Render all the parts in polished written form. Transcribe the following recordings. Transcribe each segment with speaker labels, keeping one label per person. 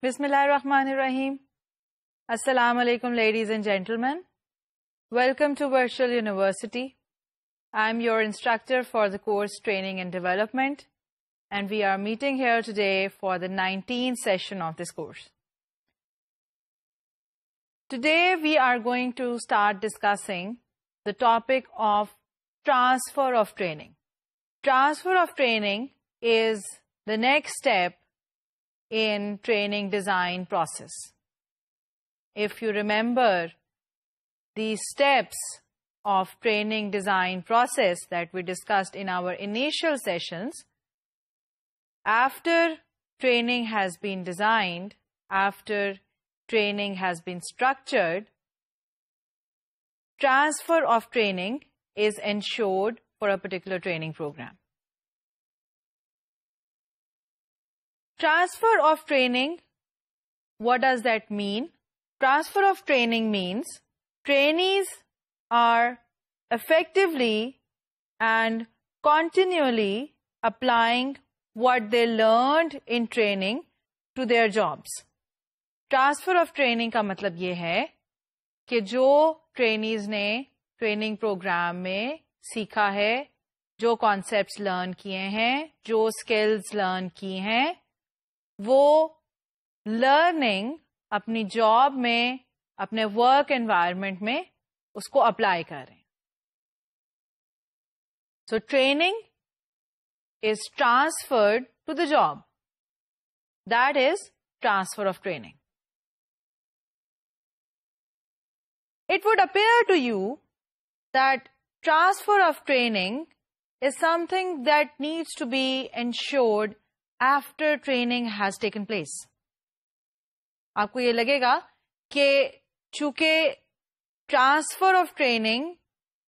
Speaker 1: Bismillahirrahmanirrahim. Assalamu alaikum, ladies and gentlemen. Welcome to Virtual University. I'm your instructor for the course Training and Development, and we are meeting here today for the 19th session of this course. Today we are going to start discussing the topic of transfer of training. Transfer of training is the next step in training design process. If you remember the steps of training design process that we discussed in our initial sessions, after training has been designed, after training has been structured, transfer of training is ensured for a particular training program. Transfer of training, what does that mean? Transfer of training means trainees are effectively and continually applying what they learned in training to their jobs. Transfer of training का मतलब ये है कि जो trainees ने training program में सीखा है, जो concepts learn किए हैं, जो skills learn की हैं, वो लर्निंग अपनी जॉब में, अपने वर्क एनवायरनमेंट में उसको अप्लाई कर रहे हैं. So training is transferred to the job. That is transfer of training. It would appear to you that transfer of training is something that needs to be ensured after training has taken place. आपको ये लगेगा कि चूंकि transfer of training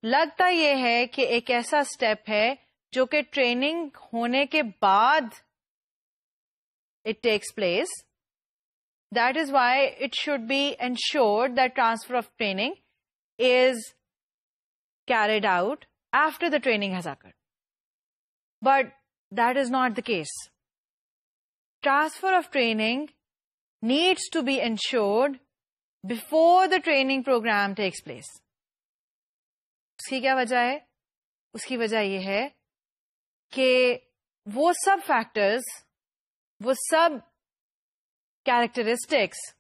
Speaker 1: लगता ये है कि एक ऐसा स्टेप है जो कि ट्रेनिंग होने के बाद it takes place. That is why it should be ensured that transfer of training is carried out after the training has occurred. But that is not the case. Transfer of training needs to be ensured before the training program takes place. उसकी क्या वजह है? उसकी वजह ये है कि वो सब फैक्टर्स, वो सब कैरेक्टरिस्टिक्स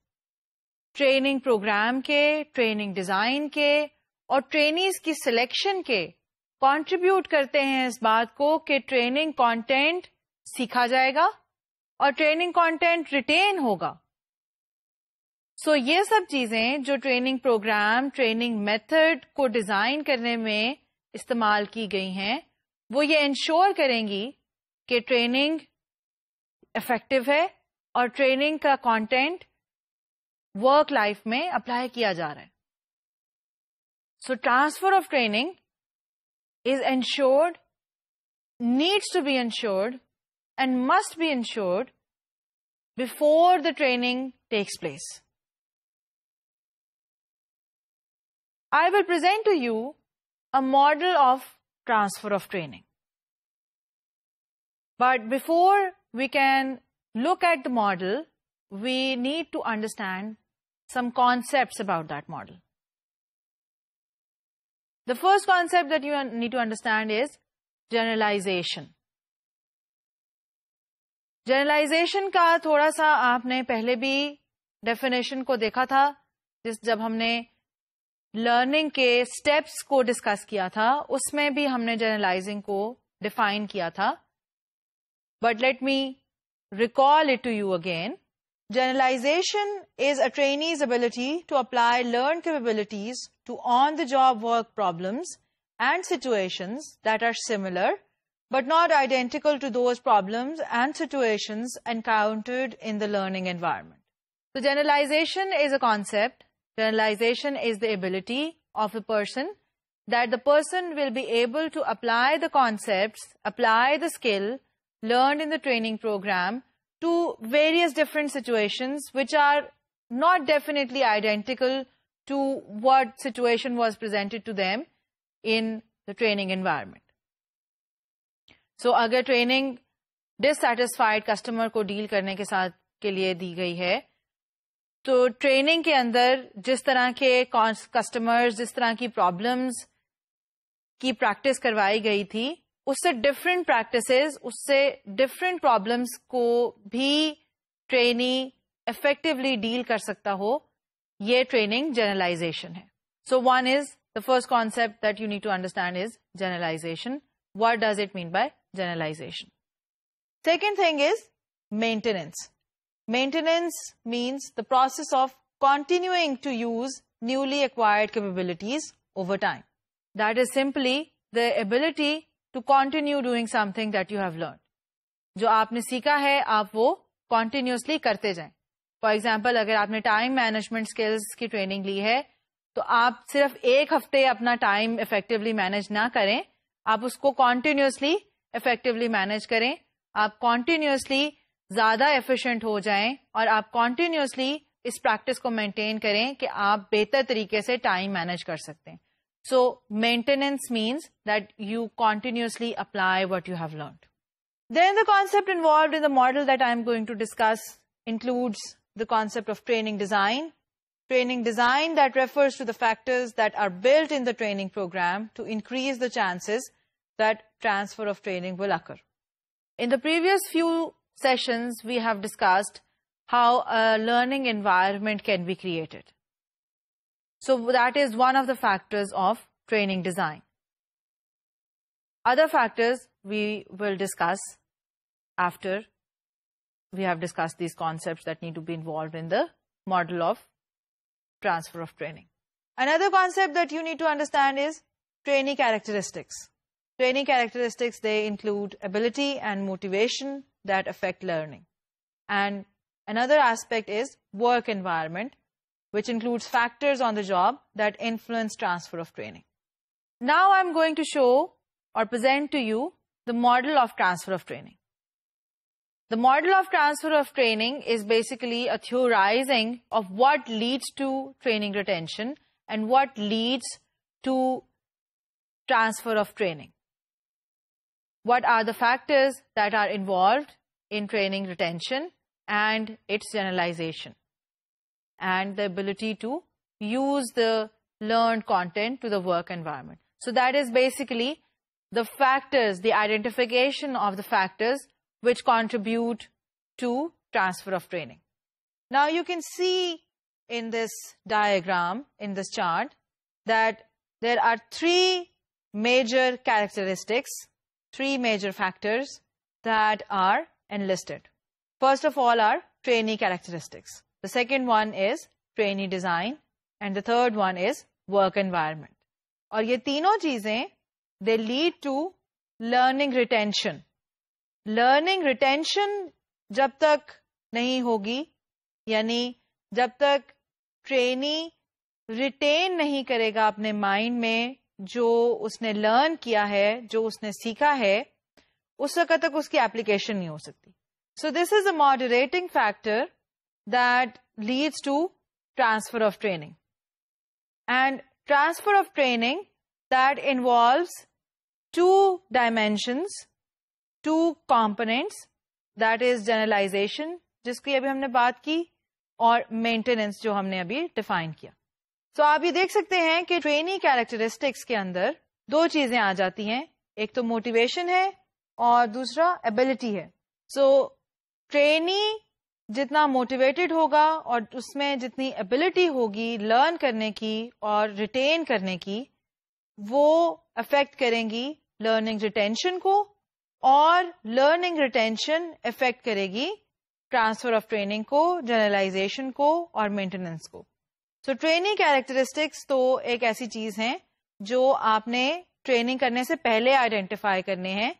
Speaker 1: ट्रेनिंग प्रोग्राम के, ट्रेनिंग डिजाइन के और ट्रेनीज की सिलेक्शन के कंट्रीब्यूट करते हैं इस बात को कि ट्रेनिंग कंटेंट सीखा जाएगा और ट्रेनिंग कंटेंट रिटेन होगा. सो ये सब चीजें जो ट्रेनिंग प्रोग्राम, ट्रेनिंग मेथड को डिजाइन करने में इस्तेमाल की गई हैं, वो ये इंश्योर करेंगी कि ट्रेनिंग इफेक्टिव है और ट्रेनिंग का कंटेंट वर्क लाइफ में अप्लाई किया जा रहा है. सो transfer of training is ensured, needs to be ensured and must be ensured before the training takes place. I will present to you a model of transfer of training. But before we can look at the model, we need to understand some concepts about that model. The first concept that you need to understand is generalization. Generalization का थोड़ा सा आपने पहले भी definition को देखा था, जब हमने लर्निंग के स्टेप्स को डिस्कस किया था, उसमें भी हमने जनरलाइजिंग को डिफाइन किया था. But let me recall it to you again. Generalization is a trainee's ability to apply learn capabilities to on the job work problems and situations that are similar but not identical to those problems and situations encountered in the learning environment. So generalization is a concept. Generalization is the ability of a person that the person will be able to apply the concepts, apply the skill learned in the training program to various different situations which are not definitely identical to what situation was presented to them in the training environment. So, अगर training dissatisfied customer को deal करने के साथ के लिए दी गई है। तो ट्रेनिंग के अंदर जिस तरह के कस्टमर्स, जिस तरह की प्रॉब्लम्स की प्रैक्टिस करवाई गई थी, उससे डिफरेंट प्रैक्टिसेस, उससे डिफरेंट प्रॉब्लम्स को भी ट्रेनी इफेक्टिवली डील कर सकता हो, ये ट्रेनिंग जनरलाइजेशन है। So one is the first concept that you need to understand is generalization. What does it mean by generalization? Second thing is maintenance. Maintenance means the process of continuing to use newly acquired capabilities over time. That is simply the ability to continue doing something that you have learned. जो आपने सीखा है आप वो continuously करते जाएं. For example, अगर आपने time management skills की ट्रेनिंग ली है तो आप सिर्फ एक हफ्ते अपना टाइम इफेक्टिवली मैनेज ना करें, आप उसको continuously इफेक्टिवली मैनेज करें, आप कॉन्टिन्यूसली ज्यादा एफिशिएंट हो जाएं और आप कॉन्टिन्यूसली इस प्रैक्टिस को मेंटेन करें कि आप बेहतर तरीके से टाइम मैनेज कर सकते हैं. So maintenance means that you continuously apply what you have learned. Then the concept involved in the model that I am going to discuss includes the concept of training design. Training design that refers to the factors that are built in the training program to increase the chances that transfer of training will occur. In the previous few sessions, we have discussed how a learning environment can be created. So that is one of the factors of training design. Other factors we will discuss after we have discussed these concepts that need to be involved in the model of transfer of training. Another concept that you need to understand is trainee characteristics. Training characteristics, they include ability and motivation that affect learning. And another aspect is work environment, which includes factors on the job that influence transfer of training. Now I'm going to show or present to you the model of transfer of training. The model of transfer of training is basically a theorizing of what leads to training retention and what leads to transfer of training. What are the factors that are involved in training retention and its generalization, and the ability to use the learned content to the work environment. So that is basically the factors, the identification of the factors which contribute to transfer of training. Now you can see in this diagram, in this chart, that there are three major characteristics, three major factors that are enlisted. First of all are trainee characteristics. The second one is trainee design, and the third one is work environment. और ये तीनों चीजें they lead to learning retention. Learning retention जब तक नहीं होगी, यानी जब तक ट्रेनी रिटेन नहीं करेगा अपने माइंड में जो उसने लर्न किया है, जो उसने सीखा है, उस वक्त तक उसकी एप्लीकेशन नहीं हो सकती. So this is a moderating factor that leads to transfer of training. And transfer of training that involves two dimensions, two components, that is generalization जिसकी अभी हमने बात की, और मेंटेनेंस जो हमने अभी डिफाइन किया. तो आप ये देख सकते हैं कि ट्रेनी कैरेक्टरिस्टिक्स के अंदर दो चीजें आ जाती हैं, एक तो मोटिवेशन है और दूसरा एबिलिटी है. सो ट्रेनी जितना मोटिवेटेड होगा और उसमें जितनी एबिलिटी होगी लर्न करने की और रिटेन करने की, वो अफेक्ट करेंगी लर्निंग रिटेंशन को, और लर्निंग रिटेंशन अफेक्ट करेगी ट्रांसफर ऑफ ट्रेनिंग को, जनरलाइजेशन को और मेंटेनेंस को. सो ट्रेनिंग कैरेक्टरिस्टिक्स तो एक ऐसी चीज है जो आपने ट्रेनिंग करने से पहले आइडेंटिफाई करने हैं,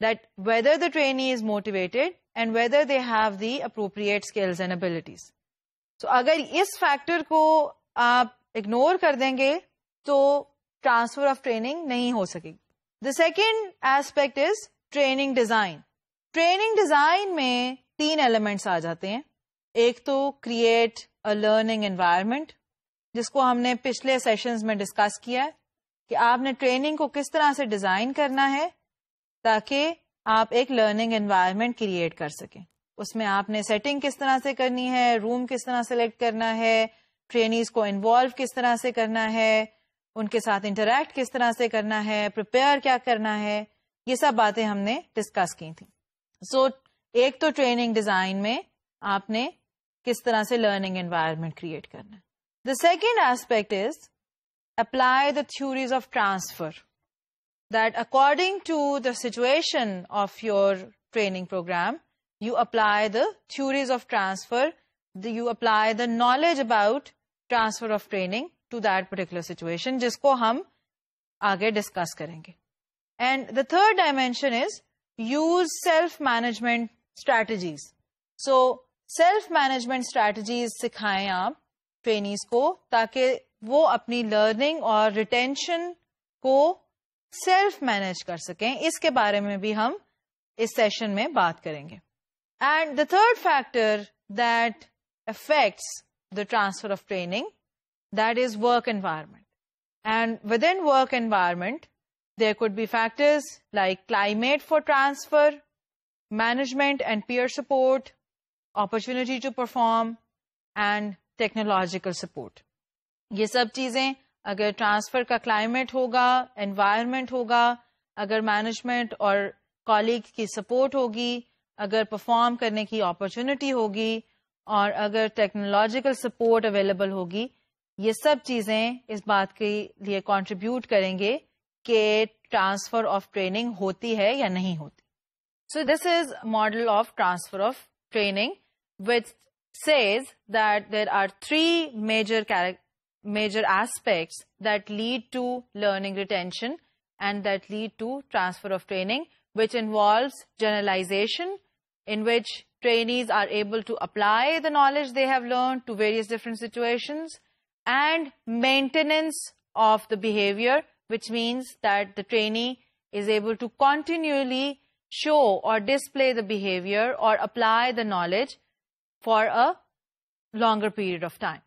Speaker 1: that whether the trainee is motivated and whether they have the appropriate skills and abilities. So अगर इस फैक्टर को आप इग्नोर कर देंगे तो ट्रांसफर ऑफ ट्रेनिंग नहीं हो सकेगी. The second aspect is training design. Training design में 3 एलिमेंट्स आ जाते हैं. एक तो क्रिएट अ लर्निंग एनवायरनमेंट, जिसको हमने पिछले सेशंस में डिस्कस किया है कि आपने ट्रेनिंग को किस तरह से डिजाइन करना है ताकि आप एक लर्निंग एनवायरनमेंट क्रिएट कर सकें. उसमें आपने सेटिंग किस तरह से करनी है, रूम किस तरह सेलेक्ट करना है, ट्रेनीज को इन्वॉल्व किस तरह से करना है, उनके साथ इंटरैक्ट किस तरह से करना है, प्रिपेयर क्या करना है, ये सब बातें हमने डिस्कस की थी. सो एक तो ट्रेनिंग डिजाइन में आपने किस तरह से लर्निंग एनवायरनमेंट क्रिएट करना है. The second aspect is apply the theories of transfer, that according to the situation of your training program, you apply the theories of transfer, you apply the knowledge about transfer of training to that particular situation, जिसको हम आगे discuss करेंगे. And the third dimension is use self-management strategies. So, self-management strategies सिखाएं आप trainees को, ताकि वो अपनी लर्निंग और रिटेंशन को सेल्फ मैनेज कर सकें. इसके बारे में भी हम इस सेशन में बात करेंगे. And the third factor that affects the transfer of training, that is work environment. And within work environment there could be factors like climate for transfer, management and peer support, opportunity to perform and technological support. ये सब चीजें अगर transfer का climate होगा, environment होगा, अगर management और colleagues की सपोर्ट होगी, अगर परफॉर्म करने की अपॉर्चुनिटी होगी और अगर टेक्नोलॉजिकल सपोर्ट अवेलेबल होगी, ये सब चीजें इस बात के लिए कंट्रीब्यूट करेंगे कि ट्रांसफर ऑफ ट्रेनिंग होती है या नहीं होती. So this is model of transfer of training which says that there are 3 major aspects that lead to learning retention and that lead to transfer of training, which involves generalization, in which trainees are able to apply the knowledge they have learned to various different situations, and maintenance of the behavior, which means that the trainee is able to continually show or display the behavior or apply the knowledge for a longer period of time.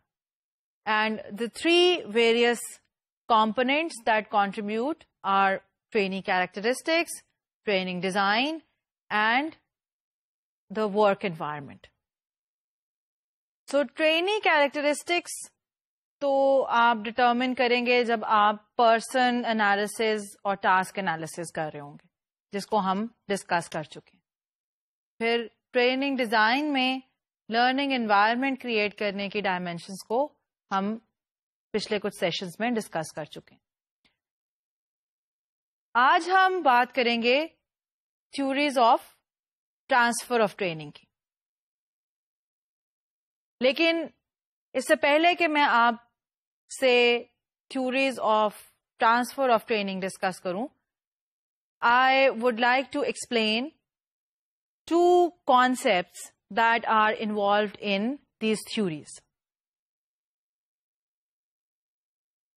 Speaker 1: And the 3 various components that contribute are trainee characteristics, training design, and the work environment. So trainee characteristics तो आप determine करेंगे जब आप person analysis और task analysis कर रहे होंगे, जिसको हम discuss कर चुके हैं. फिर training design में learning environment create करने की dimensions को हम पिछले कुछ सेशंस में डिस्कस कर चुके हैं. आज हम बात करेंगे theories of transfer of training की. लेकिन इससे पहले कि मैं आपसे theories of transfer of training discuss करूं, I would like to explain 2 concepts that are involved in these theories.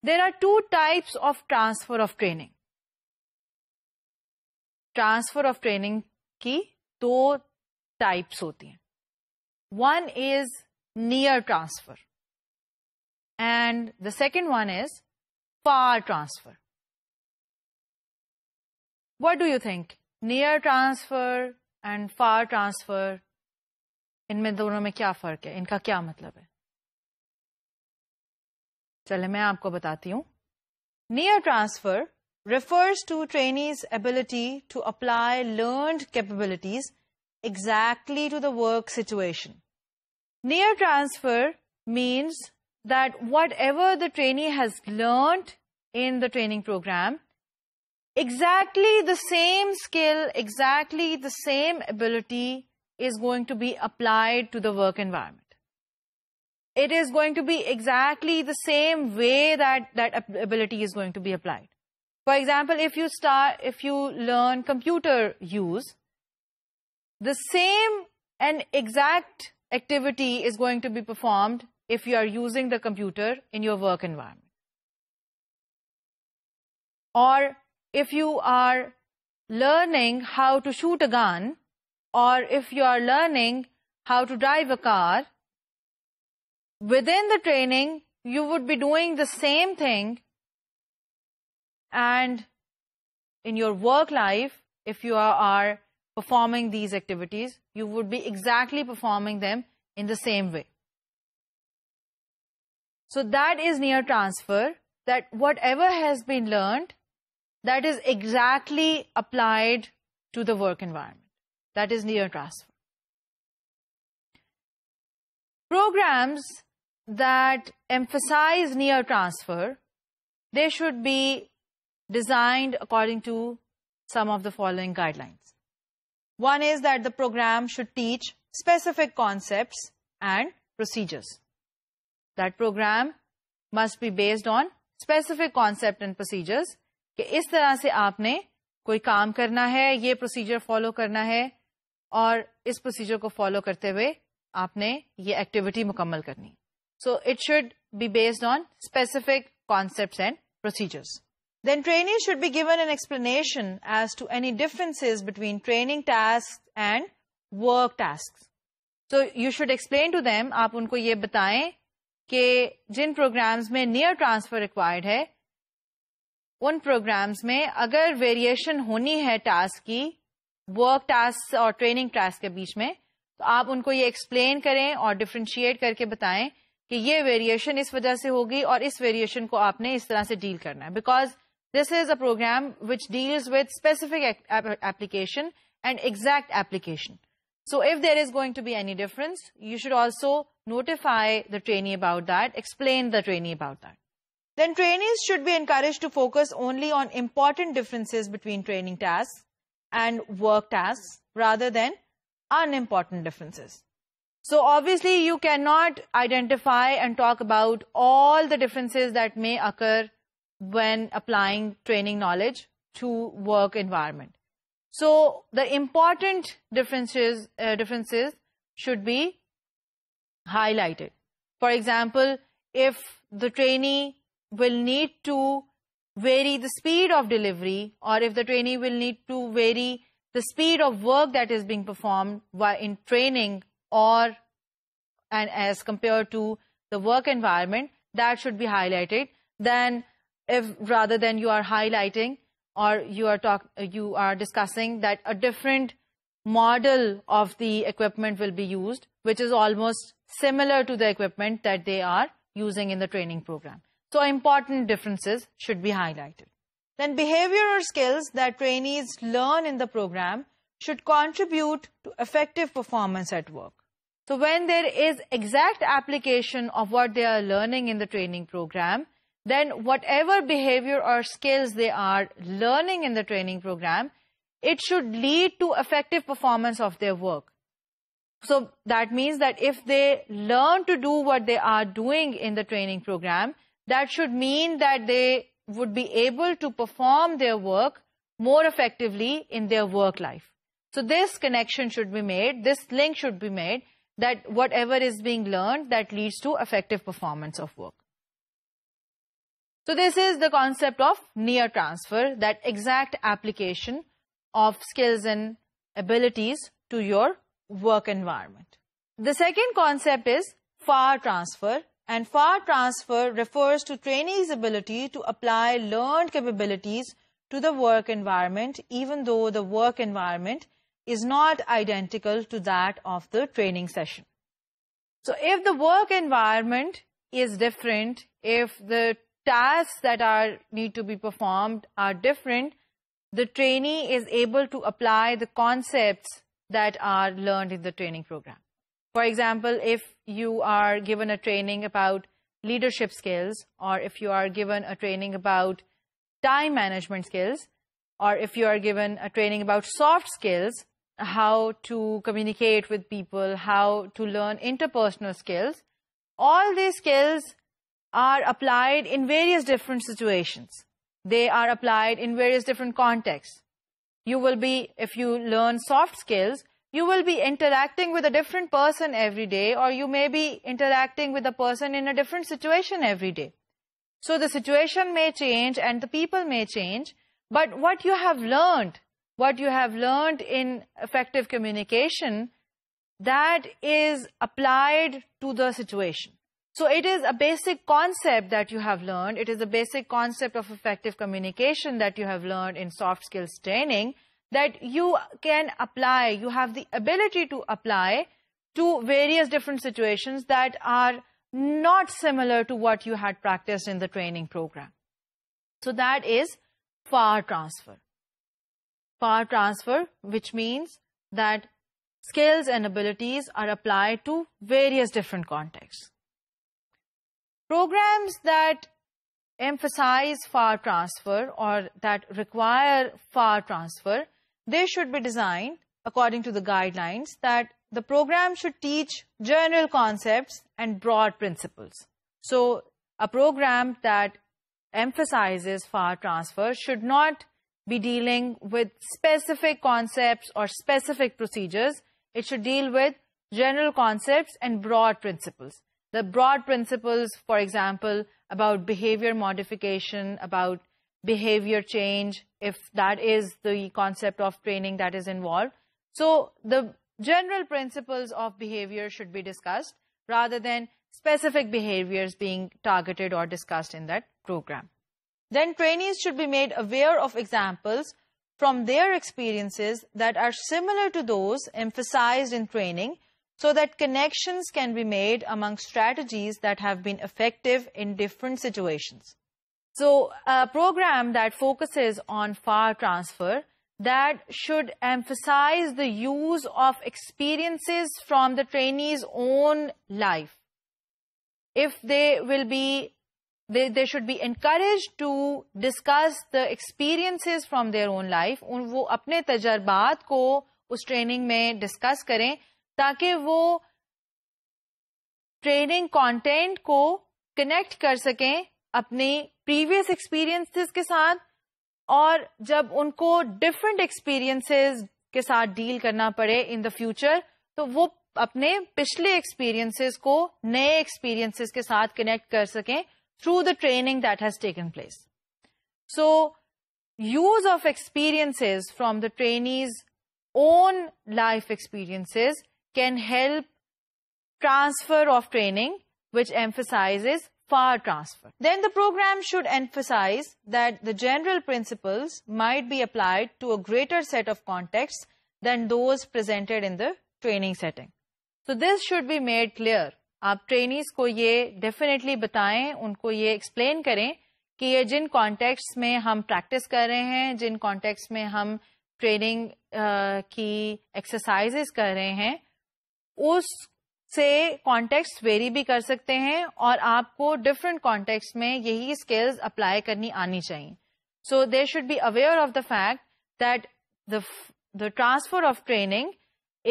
Speaker 1: There are 2 types of transfer of training. Transfer of training की 2 types होती हैं. One is near transfer and the second one is far transfer. What do you think? Near transfer and far transfer, इनमें दोनों में क्या फर्क है? इनका क्या मतलब है? चले मैं आपको बताती हूँ. Near transfer refers to trainees' ability to apply learned capabilities exactly to the work situation. Near transfer means that whatever the trainee has learned in the training program, exactly the same skill, exactly the same ability is going to be applied to the work environment. It is going to be exactly the same way that ability is going to be applied. For example, if you learn computer use, the same and exact activity is going to be performed if you are using the computer in your work environment. Or if you are learning how to shoot a gun, or if you are learning how to drive a car, within the training, you would be doing the same thing, and in your work life, if you are performing these activities, you would be exactly performing them in the same way. So that is near transfer, that whatever has been learned, that is exactly applied to the work environment. That is near transfer. Programs that emphasize near transfer, they should be designed according to some of the following guidelines. One is that the program should teach specific concepts and procedures. That program must be based on specific concept and procedures कि इस तरह से आपने कोई काम करना है, ये प्रोसीजर फॉलो करना है और इस प्रोसीजर को फॉलो करते हुए आपने ये एक्टिविटी मुकम्मल करनी है. So it should be based on specific concepts and procedures. Then trainees should be given an explanation as to any differences between training tasks and work tasks. So you should explain to them, आप उनको ये बताएं कि जिन programmes में near transfer required है, उन programmes में अगर वेरिएशन होनी है टास्क की वर्क टास्क और ट्रेनिंग टास्क के बीच में, तो आप उनको ये एक्सप्लेन करें और डिफरेंशिएट करके बताएं कि ये वेरिएशन इस वजह से होगी और इस वेरिएशन को आपने इस तरह से डील करना है. Because this is a programme which deals with specific application and exact application. So if there is going to be any difference, you should also notify the trainee about that, explain the trainee about that. Then trainees should be encouraged to focus only on important differences between training tasks and work tasks rather than unimportant differences. So obviously you cannot identify and talk about all the differences that may occur when applying training knowledge to work environment. So the important differences should be highlighted. For example, if the trainee will need to vary the speed of delivery, or if the trainee will need to vary the speed of work that is being performed while in training and as compared to the work environment, that should be highlighted. Then if rather than you are highlighting or you are discussing that a different model of the equipment will be used, which is almost similar to the equipment that they are using in the training program. So important differences should be highlighted. Then behavioral skills that trainees learn in the program should contribute to effective performance at work. So when there is exact application of what they are learning in the training program, then whatever behavior or skills they are learning in the training program, it should lead to effective performance of their work. So that means that if they learn to do what they are doing in the training program, that should mean that they would be able to perform their work more effectively in their work life. So this connection should be made, this link should be made, that whatever is being learned, that leads to effective performance of work. So this is the concept of near transfer, that exact application of skills and abilities to your work environment. The second concept is far transfer, and far transfer refers to trainees' ability to apply learned capabilities to the work environment, even though the work environment is not identical to that of the training session. So if the work environment is different, if the tasks that need to be performed are different, the trainee is able to apply the concepts that are learned in the training program. For example, if you are given a training about leadership skills, or if you are given a training about time management skills, or if you are given a training about soft skills, how to communicate with people, how to learn interpersonal skills, all these skills are applied in various different situations. They are applied in various different contexts. You will be, if you learn soft skills, you will be interacting with a different person every day, or you may be interacting with a person in a different situation every day. So the situation may change and the people may change, but what you have learned in effective communication, that is applied to the situation. So it is a basic concept that you have learned. It is a basic concept of effective communication that you have learned in soft skills training that you can apply, you have the ability to apply to various different situations that are not similar to what you had practiced in the training program. So that is far transfer. Far transfer, which means that skills and abilities are applied to various different contexts. Programs that emphasize far transfer or that require far transfer, they should be designed according to the guidelines that the program should teach general concepts and broad principles. So a program that emphasizes far transfer should not be dealing with specific concepts or specific procedures. It should deal with general concepts and broad principles. The broad principles, for example, about behavior modification, about behavior change, if that is the concept of training that is involved. So the general principles of behavior should be discussed rather than specific behaviors being targeted or discussed in that program. Then trainees should be made aware of examples from their experiences that are similar to those emphasized in training, so that connections can be made among strategies that have been effective in different situations. So a program that focuses on far transfer, that should emphasize the use of experiences from the trainee's own life. If they will be, they should be encouraged to discuss the experiences from their own life. वो अपने तजर्बात को उस training में discuss करें ताकि वो training content को connect कर सकें अपने प्रीवियस एक्सपीरियंसेस के साथ, और जब उनको डिफरेंट एक्सपीरियंसेस के साथ डील करना पड़े इन द फ्यूचर, तो वो अपने पिछले एक्सपीरियंसेस को नए एक्सपीरियंसेस के साथ कनेक्ट कर सकें through the training that has taken place. So, use of experiences from the trainees' own life experiences can help transfer of training, which emphasizes far transfer. Then the program should emphasize that the general principles might be applied to a greater set of contexts than those presented in the training setting. So this should be made clear. आप trainees को ये definitely बताएं, उनको ये explain करें कि ये जिन context में हम प्रैक्टिस कर रहे हैं, जिन कॉन्टेक्स्ट में हम ट्रेनिंग की एक्सरसाइजेस कर रहे हैं, उससे कॉन्टेक्स्ट वेरी भी कर सकते हैं और आपको डिफरेंट कॉन्टेक्स्ट में यही स्किल्स अप्लाई करनी आनी चाहिए. So they should be aware of the fact that the transfer of training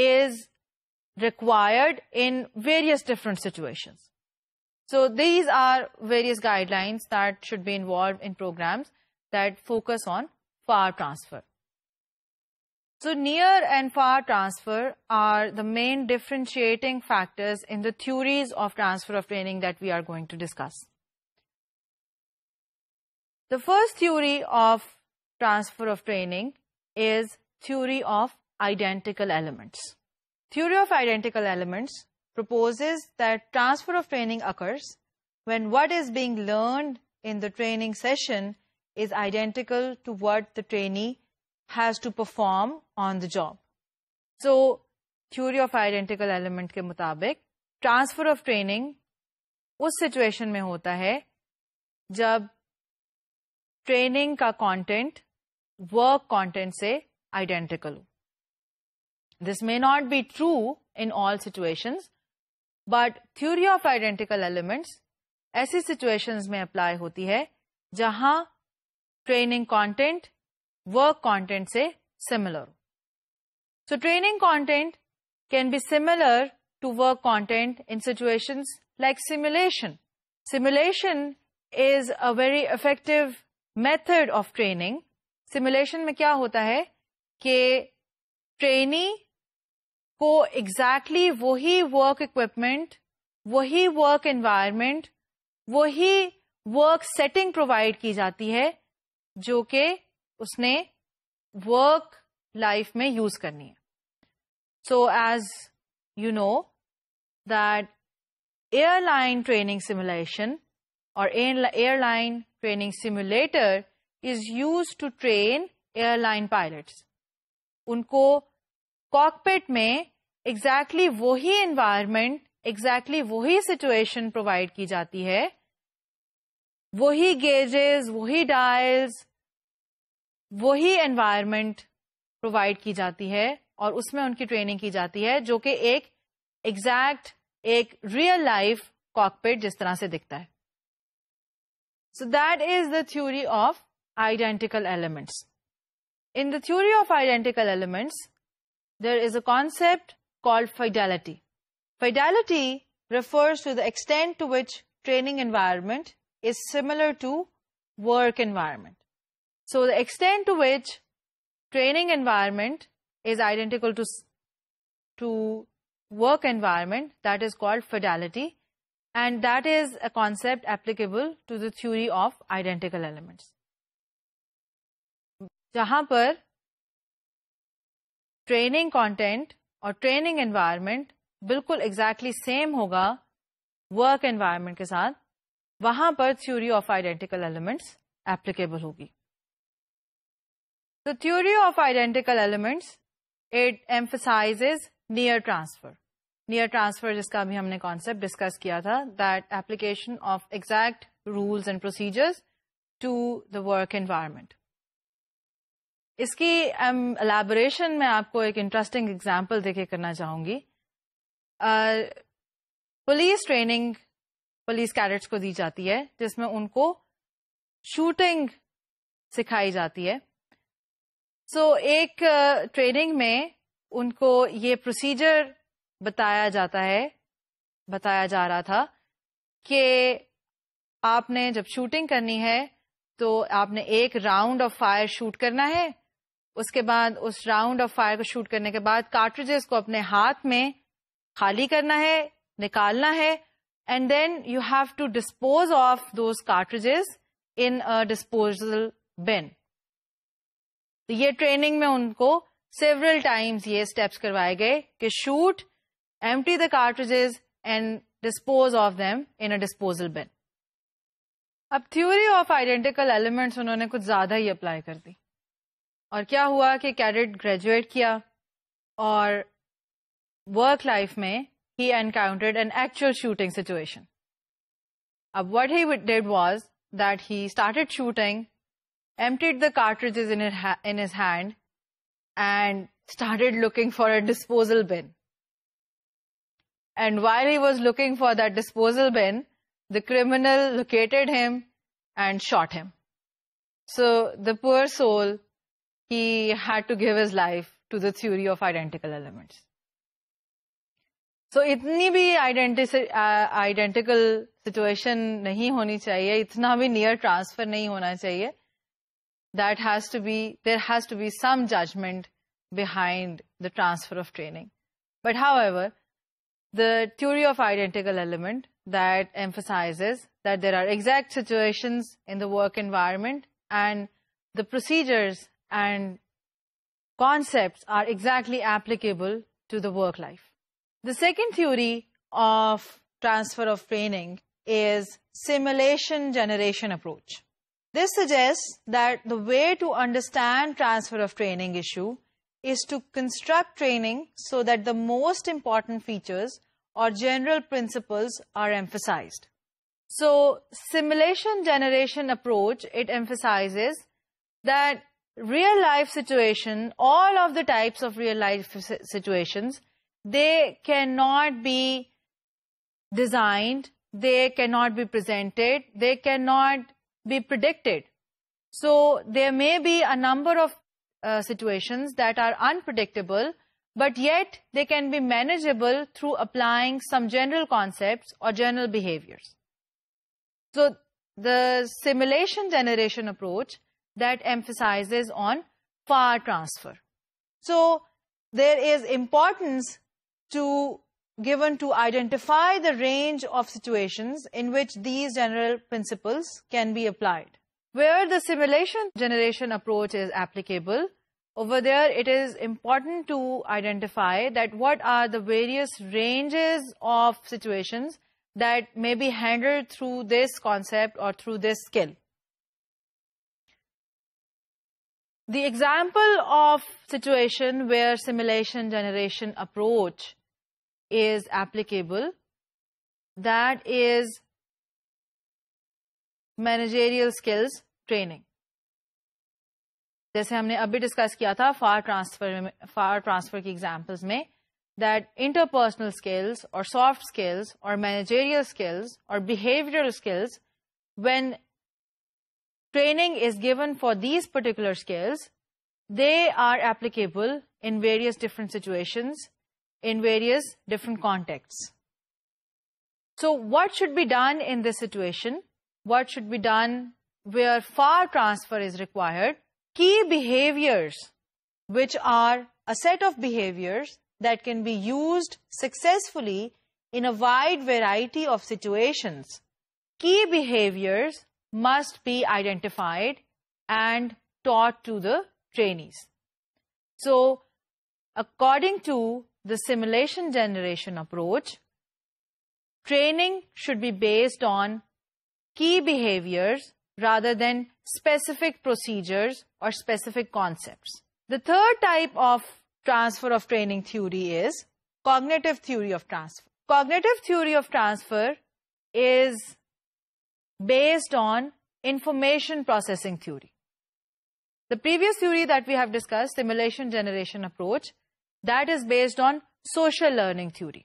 Speaker 1: is required in various different situations. So these are various guidelines that should be involved in programs that focus on far transfer. So near and far transfer are the main differentiating factors in the theories of transfer of training that we are going to discuss. The first theory of transfer of training is theory of identical elements. Theory of identical elements proposes that transfer of training occurs when what is being learned in the training session is identical to what the trainee has to perform on the job. So, theory of identical element के मुताबिक transfer of training उस situation में होता है जब training का content work content से identical हो. This may not be true in all situations, but theory of identical elements ऐसी situations में apply होती है जहां training content work content से similar. So training content can be similar to work content in situations like simulation. Simulation is a very effective method of training. Simulation में क्या होता है कि trainee को exactly वही work equipment, वही work environment, वही work setting provide की जाती है जो कि उसने work life में use करनी है. So as you know that airline training simulation or airline training simulator is used to train airline pilots. उनको कॉकपिट में एग्जैक्टली वही एनवायरनमेंट, एग्जैक्टली वही सिचुएशन प्रोवाइड की जाती है, वही गेजेस, वही डायल्स, वही एनवायरनमेंट प्रोवाइड की जाती है और उसमें उनकी ट्रेनिंग की जाती है, जो कि एक एग्जैक्ट, एक रियल लाइफ कॉकपिट जिस तरह से दिखता है. So that is the theory of identical elements. In the theory of identical elements, there is a concept called fidelity. Fidelity refers to the extent to which training environment is similar to work environment. So the extent to which training environment is identical to work environment, that is called fidelity. And that is a concept applicable to the theory of identical elements. जहाँ पर training content और training environment बिल्कुल exactly same होगा work environment के साथ, वहां पर theory of identical elements applicable होगी. The theory of identical elements, it emphasizes near transfer. Near transfer जिसका भी हमने concept discuss किया था, that application of exact rules and procedures to the work environment. इसकी elaboration मैं आपको एक interesting example देके करना चाहूंगी. पुलिस ट्रेनिंग पुलिस कैडेट्स को दी जाती है, जिसमें उनको शूटिंग सिखाई जाती है. एक ट्रेनिंग में उनको ये प्रोसीजर बताया जा रहा था कि आपने जब शूटिंग करनी है तो आपने एक राउंड ऑफ फायर शूट करना है. उसके बाद उस राउंड ऑफ फायर को शूट करने के बाद कार्ट्रिजेस को अपने हाथ में खाली करना है, निकालना है, and then you have to dispose of those cartridges in a disposal bin. ये ट्रेनिंग में उनको सेवरल टाइम्स ये स्टेप्स करवाए गए कि shoot, empty the cartridges and dispose of them in a disposal bin. अब थ्योरी ऑफ आइडेंटिकल एलिमेंट्स उन्होंने कुछ ज्यादा ही अप्लाई कर दी, और क्या हुआ कि कैडेट ग्रेजुएट किया और वर्क लाइफ में he encountered an actual shooting situation. अब what he did was that he started shooting, emptied the cartridges in his hand and started looking for a disposal bin. And while he was looking for that disposal bin, the criminal located him and shot him. So the poor soul, he had to give his life to the theory of identical elements. So itni bhi identical situation nahi honi chahiye, itna bhi near transfer nahi hona chahiye. There has to be some judgment behind the transfer of training. But however, the theory of identical element that emphasizes that there are exact situations in the work environment and the procedures and concepts are exactly applicable to the work life. The second theory of transfer of training is simulation generation approach. This suggests that the way to understand transfer of training issue is to construct training so that the most important features or general principles are emphasized. So, simulation generation approach, it emphasizes that real life situation, all of the types of real life situations, they cannot be designed, they cannot be presented, they cannot be predicted. So, there may be a number of situations that are unpredictable, but yet they can be manageable through applying some general concepts or general behaviors. So, the simulation generation approach that emphasizes on far transfer. So, there is importance given to identify the range of situations in which these general principles can be applied. Where the simulation generation approach is applicable, over there it is important to identify that what are the various ranges of situations that may be handled through this concept or through this skill. The example of situation where simulation generation approach is applicable, that is managerial skills training. जैसे हमने अभी discuss किया था फार transfer की examples में, that interpersonal skills or soft skills or managerial skills or behavioral skills, when training is given for these particular skills, they are applicable in various different situations, in various different contexts. So what should be done in this situation? What should be done where far transfer is required? Key behaviors, which are a set of behaviors that can be used successfully in a wide variety of situations. Key behaviors must be identified and taught to the trainees. So, according to the simulation generation approach, training should be based on key behaviors rather than specific procedures or specific concepts. The third type of transfer of training theory is cognitive theory of transfer. Cognitive theory of transfer is based on information processing theory. The previous theory that we have discussed, simulation generation approach, that is based on social learning theory.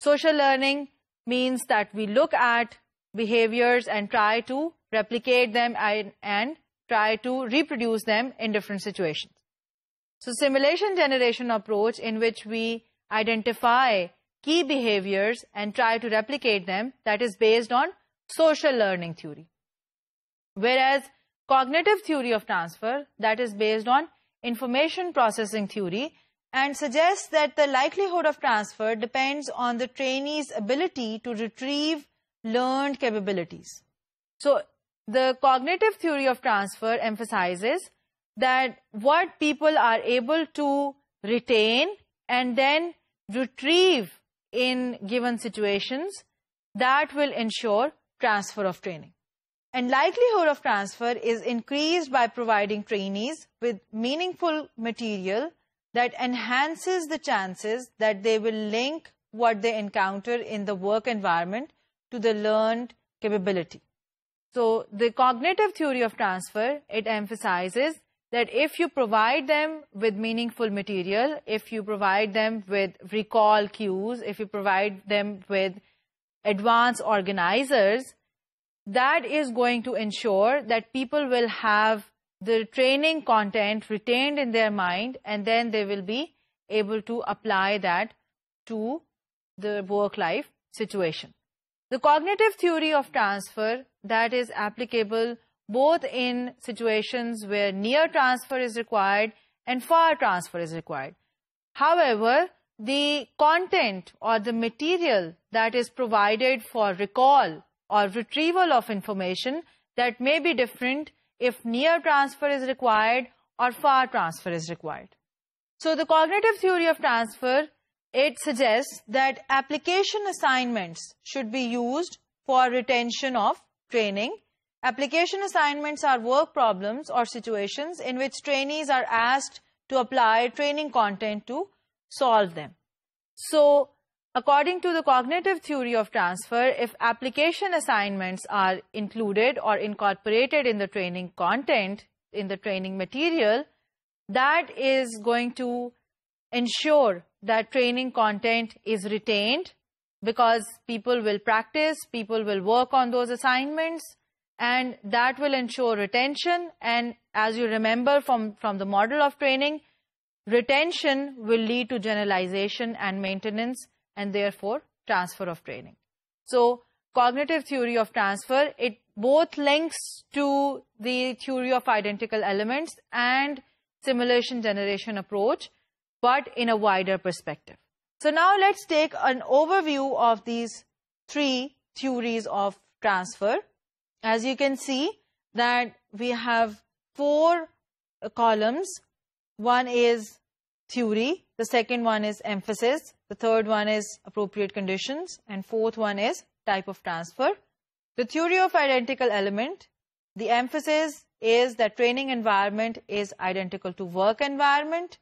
Speaker 1: Social learning means that we look at behaviors and try to replicate them and try to reproduce them in different situations. So simulation generation approach, in which we identify key behaviors and try to replicate them, that is based on social learning theory. Whereas cognitive theory of transfer, that is based on information processing theory and suggests that the likelihood of transfer depends on the trainee's ability to retrieve learned capabilities. So the cognitive theory of transfer emphasizes that what people are able to retain and then retrieve in given situations, that will ensure transfer of training. And likelihood of transfer is increased by providing trainees with meaningful material that enhances the chances that they will link what they encounter in the work environment to the learned capability. So the cognitive theory of transfer, it emphasizes that if you provide them with meaningful material, if you provide them with recall cues, if you provide them with advanced organizers, that is going to ensure that people will have the training content retained in their mind, and then they will be able to apply that to the work-life situation. The cognitive theory of transfer, that is applicable both in situations where near transfer is required and far transfer is required. However, the content or the material that is provided for recall or retrieval of information, that may be different if near transfer is required or far transfer is required. So the cognitive theory of transfer, it suggests that application assignments should be used for retention of training. Application assignments are work problems or situations in which trainees are asked to apply training content to solve them. So, according to the cognitive theory of transfer, if application assignments are included or incorporated in the training content, in the training material, that is going to ensure that training content is retained, because people will practice, people will work on those assignments, and that will ensure retention. And as you remember from the model of training, retention will lead to generalization and maintenance, and therefore transfer of training. So cognitive theory of transfer, it both links to the theory of identical elements and simulation generation approach, but in a wider perspective. So now let's take an overview of these three theories of transfer. As you can see that we have 4 columns. One is theory, the second one is emphasis, the third one is appropriate conditions, and fourth one is type of transfer. The theory of identical element, the emphasis is that training environment is identical to work environment.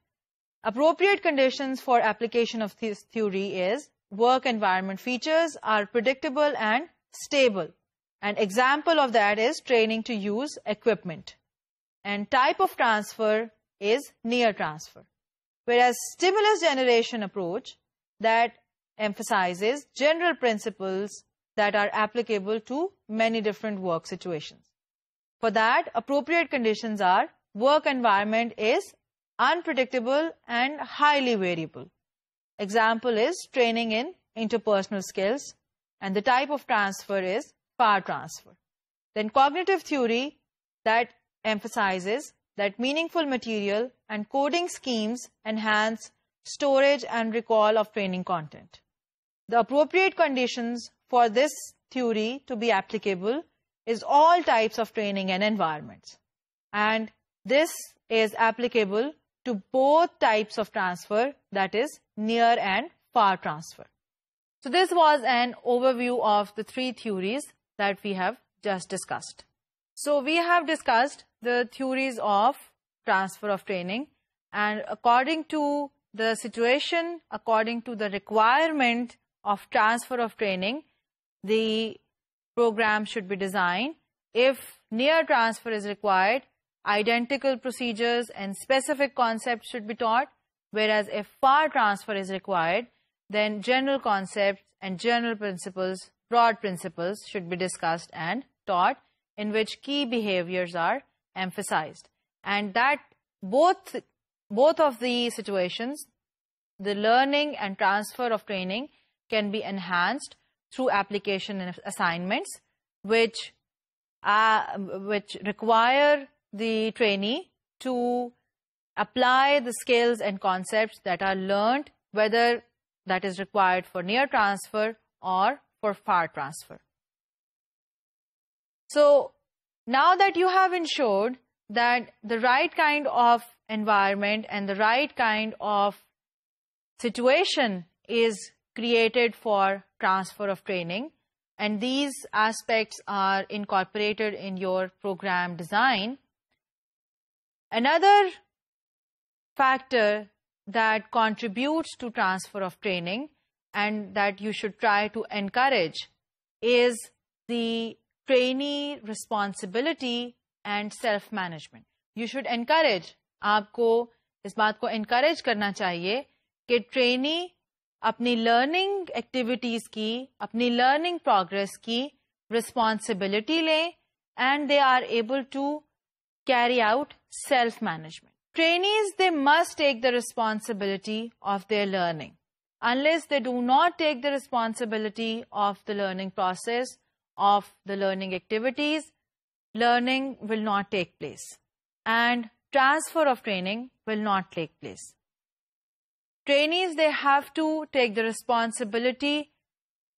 Speaker 1: Appropriate conditions for application of this theory is work environment features are predictable and stable. An example of that is training to use equipment. And type of transfer is near transfer. Whereas stimulus generation approach that emphasizes general principles that are applicable to many different work situations. For that, appropriate conditions are work environment is unpredictable and highly variable. Example is training in interpersonal skills, and the type of transfer is far transfer. Then cognitive theory that emphasizes that meaningful material and coding schemes enhance storage and recall of training content. The appropriate conditions for this theory to be applicable is all types of training and environments. And this is applicable to both types of transfer, that is near and far transfer. So this was an overview of the three theories that we have just discussed. So we have discussed the theories of transfer of training, and according to the situation, according to the requirement of transfer of training, the program should be designed. If near transfer is required, identical procedures and specific concepts should be taught, whereas if far transfer is required, then general concepts and general principles, broad principles should be discussed and taught, in which key behaviors are emphasized. And that both of the situations, the learning and transfer of training, can be enhanced through application and assignments, which require the trainee to apply the skills and concepts that are learned, whether that is required for near transfer or for far transfer. So now that you have ensured that the right kind of environment and the right kind of situation is created for transfer of training, and these aspects are incorporated in your program design, another factor that contributes to transfer of training and that you should try to encourage is the trainee responsibility and self-management. You should encourage, आपको इस बात को encourage करना चाहिए कि trainee अपनी learning activities की, अपनी learning progress की responsibility लें, and they are able to carry out self-management. Trainees, they must take the responsibility of their learning. Unless they do not take the responsibility of the learning process, of the learning activities, learning will not take place, and transfer of training will not take place. Trainees, they have to take the responsibility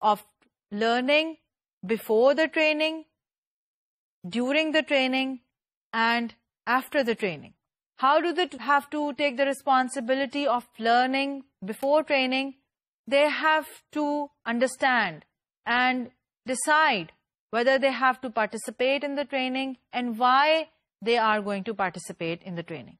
Speaker 1: of learning before the training, during the training, and after the training. How do they have to take the responsibility of learning before training? They have to understand and decide whether they have to participate in the training and why they are going to participate in the training.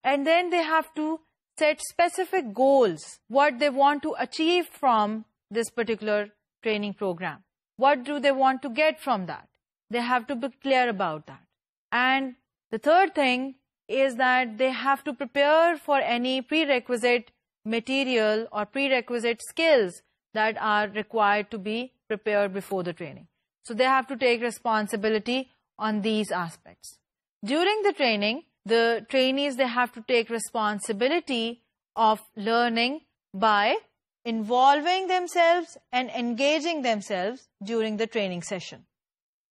Speaker 1: And then they have to set specific goals, what they want to achieve from this particular training program. What do they want to get from that? They have to be clear about that. And the third thing is that they have to prepare for any prerequisite material or prerequisite skills that are required to be prepared before the training. So they have to take responsibility on these aspects. During the training, the trainees, they have to take responsibility of learning by involving themselves and engaging themselves during the training session.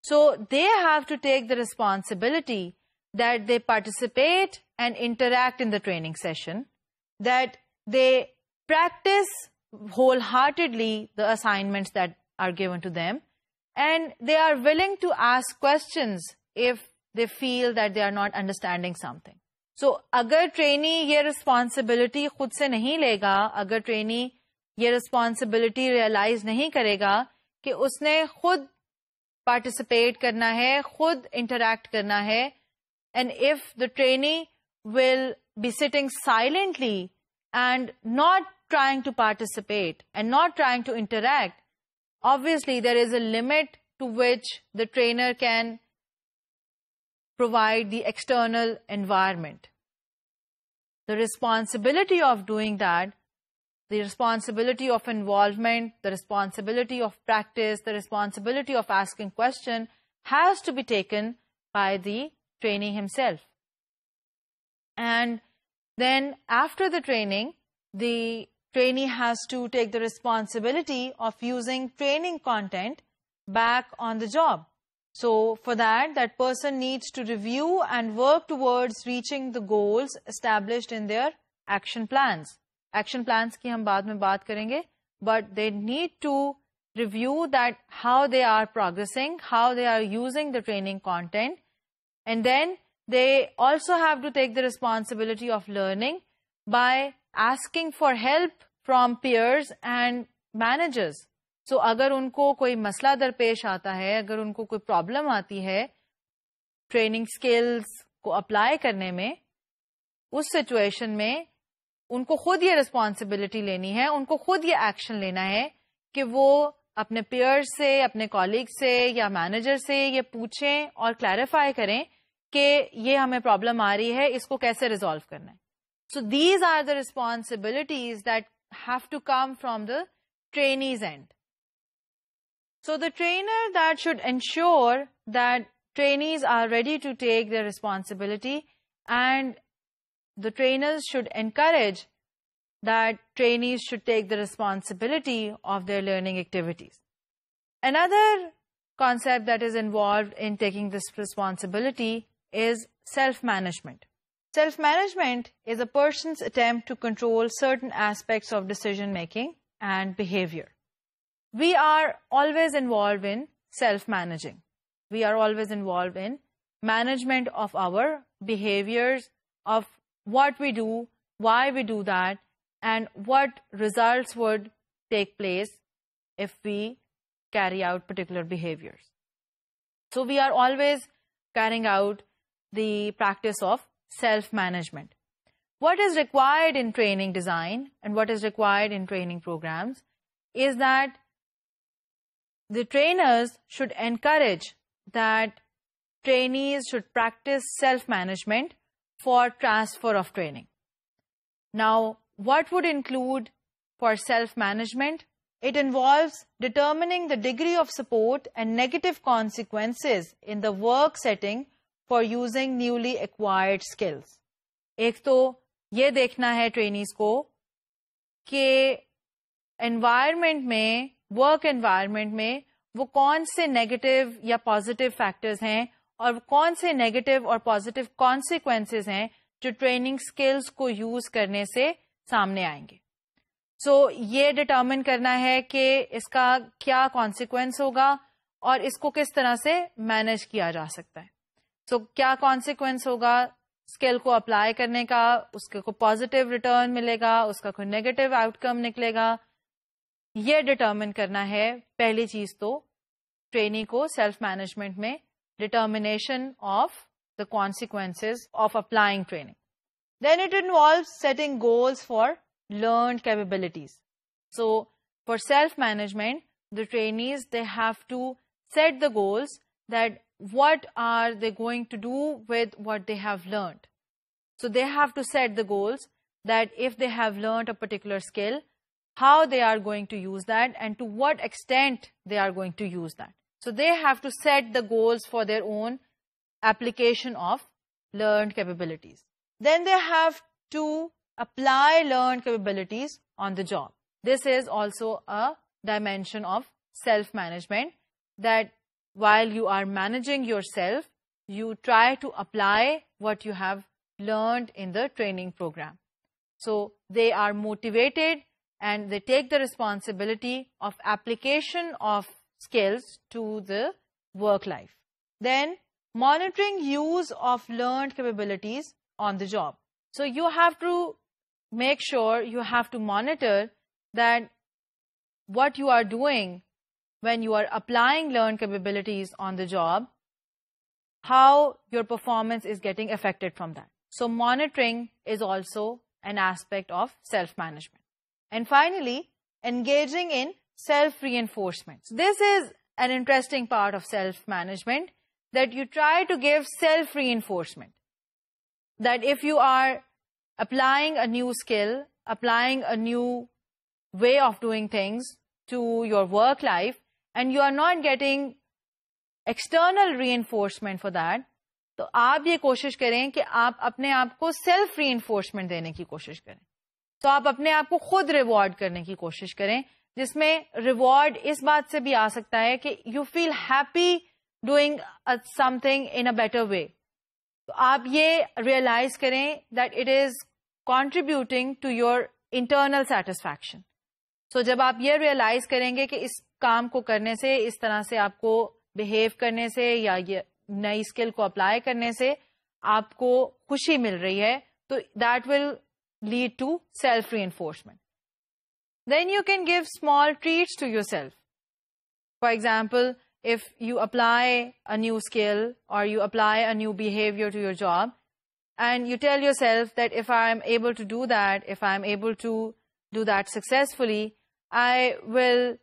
Speaker 1: So they have to take the responsibility that they participate and interact in the training session, that they practice wholeheartedly the assignments that are given to them, and they are willing to ask questions if they feel that they are not understanding something. So, agar trainee ye responsibility khud se nahi lega, agar trainee ye responsibility realize nahi karega कि उसने खुद participate करना है, खुद interact करना है And if the trainee will be sitting silently and not trying to participate and not trying to interact, obviously there is a limit to which the trainer can provide the external environment. The responsibility of doing that, the responsibility of involvement, the responsibility of practice, the responsibility of asking questions has to be taken by the trainee himself. And then after the training, the trainee has to take the responsibility of using training content back on the job. So for that, that person needs to review and work towards reaching the goals established in their action plans. Action plans की हम बाद में बात करेंगे, but they need to review that how they are progressing, how they are using the training content, and then they also have to take the responsibility of learning by asking for help from peers and managers. So अगर उनको कोई मसला दरपेश आता है, अगर उनको कोई प्रॉब्लम आती है ट्रेनिंग स्किल्स को अप्लाई करने में, उस सिचुएशन में उनको खुद ये रिस्पॉन्सिबिलिटी लेनी है, उनको खुद ये एक्शन लेना है कि वो अपने पेयर्स से, अपने कॉलीग से या मैनेजर से ये पूछें और क्लैरिफाई करें कि ये हमें प्रॉब्लम आ रही है, इसको कैसे रिजॉल्व करना है. So these are the responsibilities that have to come from the trainee's end. So the trainer that should ensure that trainees are ready to take their responsibility, and the trainers should encourage that trainees should take the responsibility of their learning activities. Another concept that is involved in taking this responsibility is self-management. Self-management is a person's attempt to control certain aspects of decision-making and behavior. We are always involved in self-managing. We are always involved in management of our behaviors, of what we do, why we do that, and what results would take place if we carry out particular behaviors. So we are always carrying out the practice of self-management. What is required in training design and what is required in training programs is that the trainers should encourage that trainees should practice self-management for transfer of training. Now, what would include for self-management? It involves determining the degree of support and negative consequences in the work setting for using newly acquired skills. एक तो ये देखना है trainees को कि environment में, work environment में वो कौन से नेगेटिव या पॉजिटिव फैक्टर्स हैं और कौन से नेगेटिव और पॉजिटिव कॉन्सिक्वेंसेस हैं जो ट्रेनिंग स्किल्स को यूज करने से सामने आएंगे. सो ये डिटर्मिन करना है कि इसका क्या कॉन्सिक्वेंस होगा और इसको किस तरह से मैनेज किया जा सकता है. सो क्या कॉन्सिक्वेंस होगा स्किल को अप्लाई करने का, उसके को पॉजिटिव रिटर्न मिलेगा, उसका कोई नेगेटिव आउटकम निकलेगा, ये डिटर्मिन करना है पहली चीज तो ट्रेनी को सेल्फ मैनेजमेंट में, determination of the consequences of applying training. Then it involves setting goals for learned capabilities. So for self-management, the trainees, they have to set the goals that what are they going to do with what they have learned. So they have to set the goals that if they have learned a particular skill, how they are going to use that and to what extent they are going to use that. So they have to set the goals for their own application of learned capabilities. Then they have to apply learned capabilities on the job. This is also a dimension of self-management, that while you are managing yourself, you try to apply what you have learned in the training program. So they are motivated and they take the responsibility of application of skills to the work life. Then monitoring use of learned capabilities on the job. So you have to make sure, you have to monitor that what you are doing when you are applying learned capabilities on the job, how your performance is getting affected from that. So monitoring is also an aspect of self-management. And finally, engaging in self-reinforcement. This is an interesting part of self-management, that you try to give self-reinforcement. That if you are applying a new skill, applying a new way of doing things to your work life, and you are not getting external reinforcement for that, तो आप ये कोशिश करें कि आप अपने आप को सेल्फ रीइंफोर्समेंट देने की कोशिश करें. तो आप अपने आप को खुद रिवॉर्ड करने की कोशिश करें, जिसमें रिवॉर्ड इस बात से भी आ सकता है कि you feel happy doing something in a better way. तो आप ये रियलाइज करें that it is contributing to your internal satisfaction. So जब आप ये रियलाइज करेंगे कि इस काम को करने से, इस तरह से आपको बिहेव करने से या ये नई स्किल को अप्लाई करने से आपको खुशी मिल रही है, तो that will lead to self reinforcement. Then you can give small treats to yourself. For example, if you apply a new skill or you apply a new behavior to your job, and you tell yourself that if I am able to do that, if I am able to do that successfully, I will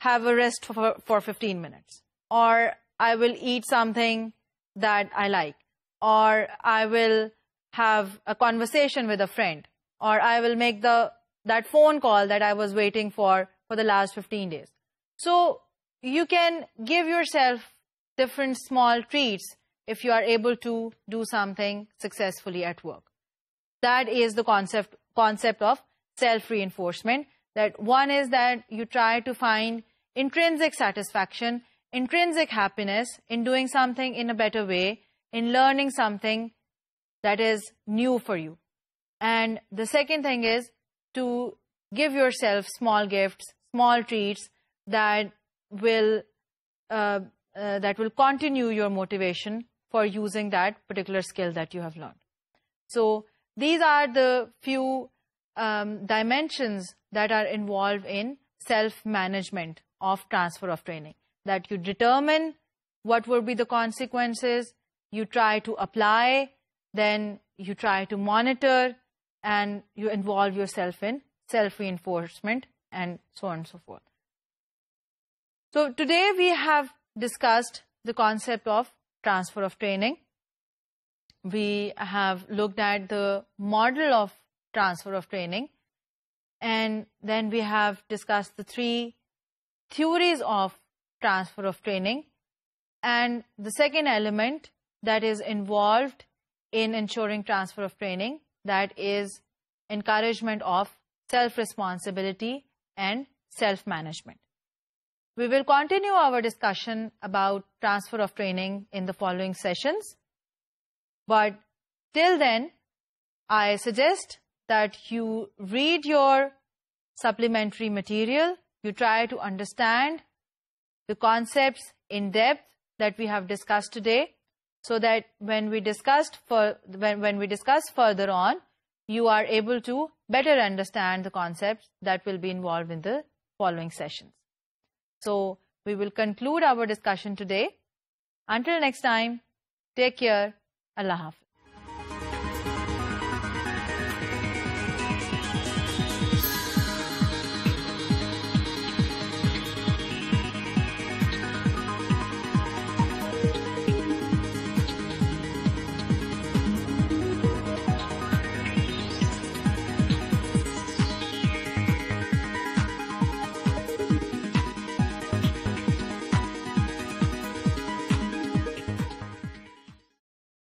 Speaker 1: have a rest for 15 minutes. Or I will eat something that I like. Or I will have a conversation with a friend. Or I will make that phone call that I was waiting for the last 15 days. So you can give yourself different small treats if you are able to do something successfully at work. That is the concept of self-reinforcement. That one is that you try to find intrinsic satisfaction, intrinsic happiness in doing something in a better way, in learning something that is new for you. And the second thing is to give yourself small gifts, small treats that will continue your motivation for using that particular skill that you have learned. So these are the few dimensions that are involved in self-management of transfer of training. That you determine what will be the consequences, you try to apply, then you try to monitor, and you involve yourself in self-reinforcement, and so on and so forth. So today we have discussed the concept of transfer of training. We have looked at the model of transfer of training, and then we have discussed the three theories of transfer of training, and the second element that is involved in ensuring transfer of training, that is encouragement of self-responsibility and self-management. We will continue our discussion about transfer of training in the following sessions. But till then, I suggest that you read your supplementary material, you try to understand the concepts in depth that we have discussed today, so that when we discuss further on, you are able to better understand the concepts that will be involved in the following sessions. So we will conclude our discussion today. Until next time, take care. Allah Hafiz.